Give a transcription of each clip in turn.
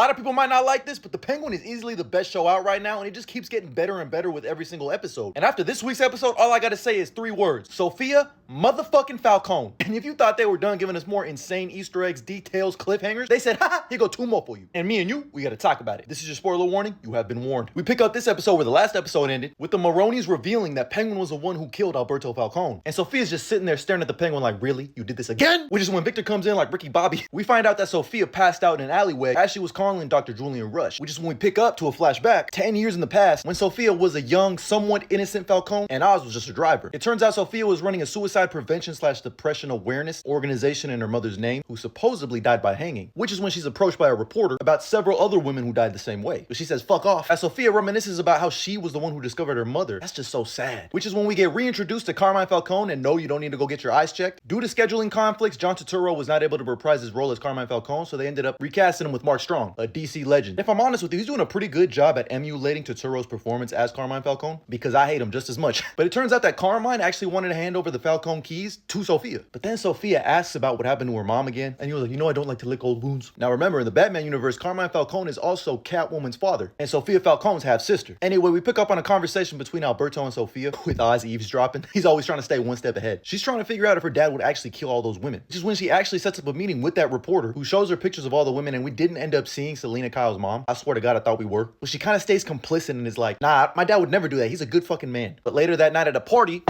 lot of people might not like this, but The Penguin is easily the best show out right now, and it just keeps getting better and better with every single episode. And after this week's episode, all I gotta say is 3 words. Sophia motherfucking Falcone. And if you thought they were done giving us more insane Easter eggs, details, cliffhangers, they said, haha, here go 2 more for you. And me and you, we gotta talk about it. This is your spoiler warning. You have been warned. We pick up this episode where the last episode ended, with the Maronis revealing that Penguin was the one who killed Alberto Falcone. And Sophia's just sitting there staring at the Penguin like, really? You did this again? Which is when Victor comes in like Ricky Bobby. We find out that Sophia passed out in an alleyway as she was calling Dr. Julian Rush, which is when we pick up to a flashback 10 years in the past when Sophia was a young, somewhat innocent Falcone and Oz was just a driver. It turns out Sophia was running a suicide prevention / depression awareness organization in her mother's name, who supposedly died by hanging, which is when she's approached by a reporter about several other women who died the same way. But she says, fuck off, as Sophia reminisces about how she was the one who discovered her mother. That's just so sad. Which is when we get reintroduced to Carmine Falcone, and no, you don't need to go get your eyes checked. Due to scheduling conflicts, John Turturro was not able to reprise his role as Carmine Falcone, so they ended up recasting him with Mark Strong, a DC legend. If I'm honest with you, he's doing a pretty good job at emulating Turturro's performance as Carmine Falcone, because I hate him just as much. But it turns out that Carmine actually wanted to hand over the Falcone keys to Sophia. But then Sophia asks about what happened to her mom again, and he was like, you know, I don't like to lick old wounds. Now remember, in the Batman universe, Carmine Falcone is also Catwoman's father, and Sophia Falcone's half-sister. Anyway, we pick up on a conversation between Alberto and Sophia, with Oz eavesdropping. He's always trying to stay one step ahead. She's trying to figure out if her dad would actually kill all those women, which is when she actually sets up a meeting with that reporter, who shows her pictures of all the women, and we didn't end up seeing Selena Kyle's mom. I swear to God, I thought we were. But she kind of stays complicit and is like, nah, my dad would never do that. He's a good fucking man. But later that night at a party,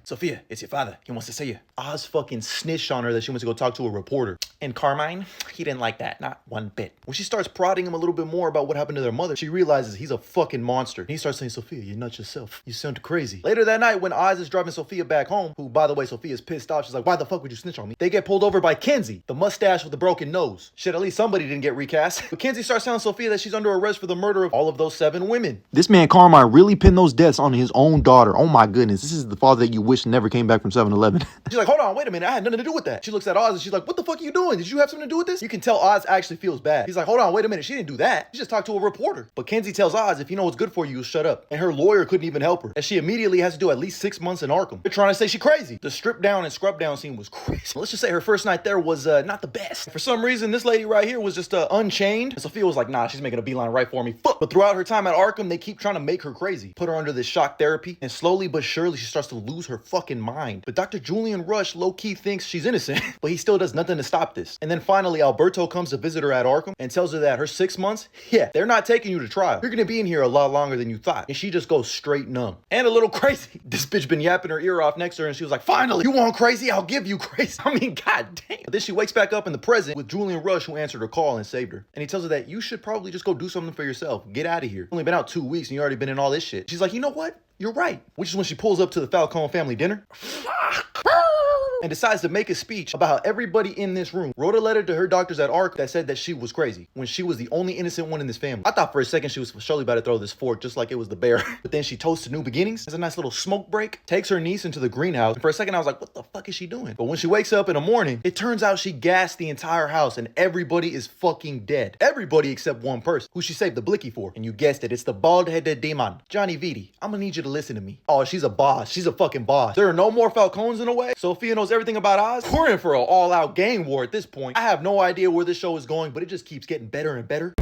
Sophia, it's your father. He wants to see you. Oz fucking snitched on her that she went to go talk to a reporter. And Carmine, he didn't like that. Not one bit. When she starts prodding him a little bit more about what happened to their mother, she realizes he's a fucking monster. And he starts saying, Sophia, you're not yourself. You sound crazy. Later that night, when Oz is driving Sophia back home, who, by the way, Sophia's pissed off. She's like, why the fuck would you snitch on me? They get pulled over by Kenzie, the mustache with the broken nose. Shit, at least somebody didn't get recast. But Kenzie starts telling Sophia that she's under arrest for the murder of all of those 7 women. This man Carmine really pinned those deaths on his own daughter. Oh my goodness. This is the father that you wish never came back from 7-Eleven. She's like, hold on, wait a minute. I had nothing to do with that. She looks at Oz and she's like, what the fuck are you doing? Did you have something to do with this? You can tell Oz actually feels bad. He's like, hold on, wait a minute. She didn't do that. She just talked to a reporter. But Kenzie tells Oz, if you know what's good for you, you'll shut up. And her lawyer couldn't even help her, as she immediately has to do at least 6 months in Arkham. They're trying to say she's crazy. The strip down and scrub down scene was crazy. Let's just say her first night there was not the best. For some reason, this lady right here was just unchained. And Sophia was like, nah, she's making a beeline right for me. Fuck. But throughout her time at Arkham, they keep trying to make her crazy. Put her under this shock therapy. And slowly but surely, she starts to lose her fucking mind. But Dr. Julian Rush low-key thinks she's innocent, but he still does nothing to stop this. And then finally, Alberto comes to visit her at Arkham and tells her that her 6 months, yeah, they're not taking you to trial. You're gonna be in here a lot longer than you thought. And she just goes straight numb. And a little crazy. This bitch been yapping her ear off next to her, and she was like, finally, you want crazy? I'll give you crazy. I mean, god damn. But then she wakes back up in the present with Julian Rush, who answered her call and saved her. And he tells her that you should probably just go do something for yourself. Get out of here. You've only been out 2 weeks and you already been in all this shit. She's like, you know what? You're right. Which is when she pulls up to the Falcone family dinner. And decides to make a speech about how everybody in this room wrote a letter to her doctors at Ark that said that she was crazy when she was the only innocent one in this family. I thought for a second she was surely about to throw this fork just like it was the bear. But then she toasts to new beginnings. There's a nice little smoke break. Takes her niece into the greenhouse. And for a second I was like, what the fuck is she doing? But when she wakes up in the morning, it turns out she gassed the entire house and everybody is fucking dead. Everybody except one person who she saved the blicky for. And you guessed it, it's the bald-headed demon. Johnny Vitti, I'm gonna need you to listen to me. Oh, she's a boss. She's a fucking boss. There are no more Falcones in a way. Sophia knows everything about Oz. We're in for an all-out gang war at this point. I have no idea where this show is going, but it just keeps getting better and better.